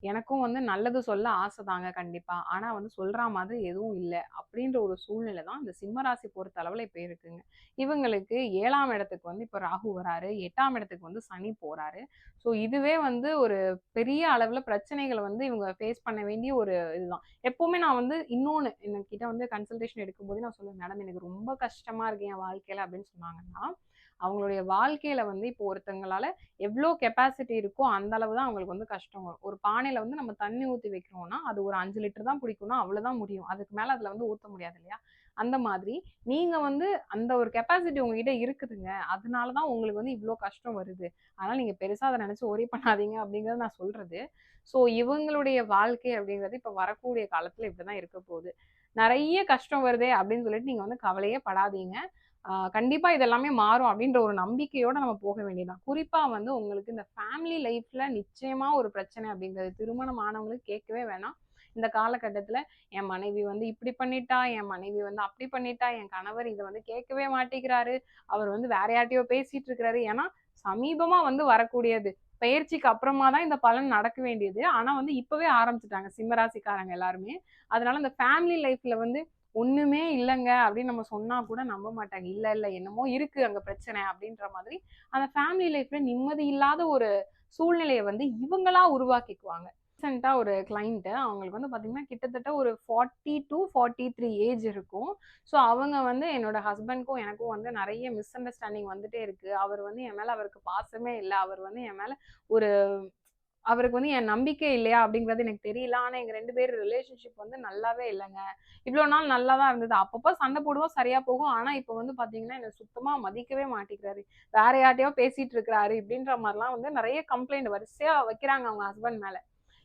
எனக்கும் வந்து நல்லது சொல்ல ஆசைதாங்க கண்டிப்பா. ஆனா வந்து சொல்ற மாதிரி எதுவும் இல்ல. அப்படின்ற ஒரு சூழ்நிலை தான் இந்த சிம்ம ராசி பொறுத்த அளவுல இப்ப இருக்குங்க. இவங்களுக்கு 7ஆம் இடத்துக்கு வந்து இப்ப ராகு வராரு. 8ஆம் இடத்துக்கு வந்து சனி போறாரு. ஸோ இதுவே வந்து ஒரு பெரிய அளவுல பிரச்சனைகள வந்து இவங்க ஃபேஸ் பண்ண வேண்டிய ஒரு இதுதான். எப்பவுமே நான் வந்து இன்னொன்னு என்கிட்ட வந்து கன்சல்டேஷன் எடுக்கும்போதே நான் சொல்லுவேன், "மேடம் எனக்கு ரொம்ப கஷ்டமா இருக்கு என் வாழ்க்கையில" அப்படின்னு சொன்னாங்கன்னா, அவங்களுடைய வாழ்க்கையில வந்து இப்போ ஒருத்தங்களால எவ்ளோ கெப்பாசிட்டி இருக்கோ அந்த அளவு தான் அவங்களுக்கு வந்து கஷ்டம் வரும். ஒரு பானையில வந்து நம்ம தண்ணி ஊத்தி வைக்கிறோம்னா, அது ஒரு 5 லிட்டர் தான் பிடிக்கும்னா, அவ்வளோதான் முடியும். அதுக்கு மேல அதுல வந்து ஊத்த முடியாது இல்லையா? அந்த மாதிரி நீங்க வந்து அந்த ஒரு கெப்பாசிட்டி உங்ககிட்ட இருக்குதுங்க. அதனால தான் உங்களுக்கு வந்து இவ்ளோ கஷ்டம் வருது. அதனால நீங்க பெருசா அத நெனச்சு வொரி பண்ணாதீங்க அப்படிங்கிறத நான் சொல்றது. ஸோ இவங்களுடைய வாழ்க்கை அப்படிங்கிறது இப்ப வரக்கூடிய காலத்துல இப்படிதான் இருக்க போகுது. நெறைய கஷ்டம் வருதே அப்படின்னு சொல்லிட்டு நீங்க வந்து கவலையே படாதீங்க. கண்டிப்பா இது எல்லாமே மாறும் அப்படின்ற ஒரு நம்பிக்கையோட நம்ம போக வேண்டியதுதான். குறிப்பா வந்து உங்களுக்கு இந்த ஃபேமிலி லைஃப்ல நிச்சயமா ஒரு பிரச்சனை அப்படிங்கிறது திருமணம் ஆனவங்களுக்கு கேட்கவே வேணாம். இந்த காலகட்டத்துல என் மனைவி வந்து இப்படி பண்ணிட்டா, என் மனைவி வந்து அப்படி பண்ணிட்டா, என் கணவர் இத வந்து கேட்கவே மாட்டேங்கிறாரு, அவர் வந்து வேற யார்ட்டயோ பேசிட்டு இருக்கிறாரு. ஏன்னா சமீபமா வந்து வரக்கூடியது. பெயர்ச்சிக்கு அப்புறமா தான் இந்த பலன் நடக்க வேண்டியது. ஆனா வந்து இப்பவே ஆரம்பிச்சுட்டாங்க சிம்மராசிக்காரங்க எல்லாருமே. அதனால இந்த ஃபேமிலி லைஃப்ல வந்து ஒண்ணுமே இல்லங்க அப்படின்னு நம்ம சொன்னா கூட நம்ப மாட்டாங்க. இல்ல, இல்ல என்னமோ இருக்கு அங்க பிரச்சனை அப்படின்ற மாதிரி, அந்த ஃபேமிலி லைஃப்ல நிம்மதி இல்லாத ஒரு சூழ்நிலைய வந்து இவங்களா உருவாக்கிக்குவாங்க. ரீசென்ட்டா ஒரு கிளையண்ட் அவங்களுக்கு வந்து பார்த்தீங்கன்னா, கிட்டத்தட்ட ஒரு 40-43 ஏஜ் இருக்கும். ஸோ அவங்க வந்து என்னோட ஹஸ்பண்ட்க்கும் எனக்கும் வந்து நெறைய மிஸ் அண்டர்ஸ்டாண்டிங் வந்துட்டே இருக்கு. அவர் வந்து என் மேல அவருக்கு பாசமே இல்ல. அவர் வந்து என் மேல ஒரு அவருக்கு வந்து என் நம்பிக்கை இல்லையா அப்படிங்கிறது எனக்கு தெரியல. ஆனா எங்க 2 பேர் ரிலேஷன்ஷிப் வந்து நல்லாவே இல்லங்க. இவ்ளோ நாள் நல்லா தான் இருந்தது. அப்பப்போ சண்டை போடுவோம், சரியா போகும். ஆனா இப்ப வந்து பார்த்தீங்கன்னா, என்ன சுத்தமா மதிக்கவே மாட்டேங்கிறாரு. வேற யார்ட்டயோ பேசிட்டு இருக்கிறாரு இப்படின்ற மாரிலாம் வந்து நெறைய கம்ப்ளைண்ட் வரிசையா வைக்கிறாங்க அவங்க ஹஸ்பண்ட் மேல.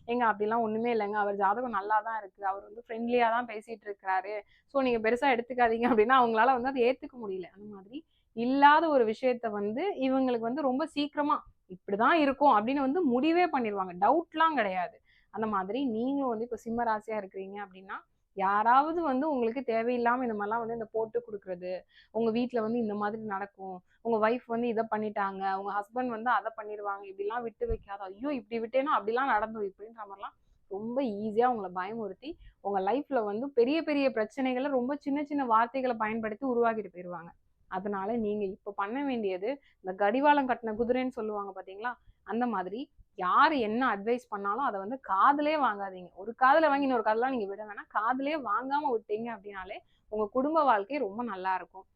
ஏங்க அப்படிலாம் ஒண்ணுமே இல்லங்க. அவர் ஜாதகம் நல்லா தான் இருக்கு. அவர் வந்து ஃப்ரெண்ட்லியா தான் பேசிட்டு இருக்கிறாரு. ஸோ நீங்க பெருசா எடுத்துக்காதீங்க அப்படின்னா, அவங்களால வந்து அத ஏத்துக்க முடியல. அந்த மாதிரி இல்லாத ஒரு விஷயத்த வந்து இவங்களுக்கு வந்து ரொம்ப சீக்கிரமா இப்படிதான் இருக்கும் அப்படின்னு வந்து முடிவே பண்ணிருவாங்க. டவுட்லாம் கிடையாது. அந்த மாதிரி நீங்களும் வந்து இப்ப சிம்ம ராசியா இருக்கிறீங்க அப்படின்னா, யாராவது வந்து உங்களுக்கு தேவையில்லாம இந்த மாரிலாம் வந்து இந்த போட்டு குடுக்குறது, உங்க வீட்ல வந்து இந்த மாதிரி நடக்கும். உங்க ஒய்ஃப் வந்து இத பண்ணிட்டாங்க. உங்க ஹஸ்பண்ட் வந்து அத பண்ணிருவாங்க. இப்படிலாம் விட்டு வைக்காத. ஐயோ! இப்படி விட்டேன்னா அப்படிலாம் நடந்துரும். இப்படின்ற மாரிலாம் ரொம்ப ஈஸியா உங்கள பயமுறுத்தி, உங்க லைஃப்ல வந்து பெரிய பெரிய பிரச்சனைகள ரொம்ப சின்ன சின்ன வார்த்தைகள பயன்படுத்தி உருவாக்கிட்டு போயிருவாங்க. அதனால நீங்க இப்ப பண்ண வேண்டியது, இந்த கடிவாளம் கட்டின குதிரைன்னு சொல்லுவாங்க பார்த்தீங்களா? அந்த மாதிரி யாரு என்ன அட்வைஸ் பண்ணாலும் அத வந்து காதுலயே வாங்காதீங்க. ஒரு காதுல வாங்கி இன்னொரு காதுல நீங்க விட வேணாம். காதுலயே வாங்காம விட்டீங்க அப்படின்னாலே, உங்க குடும்ப வாழ்க்கை ரொம்ப நல்லா இருக்கும்.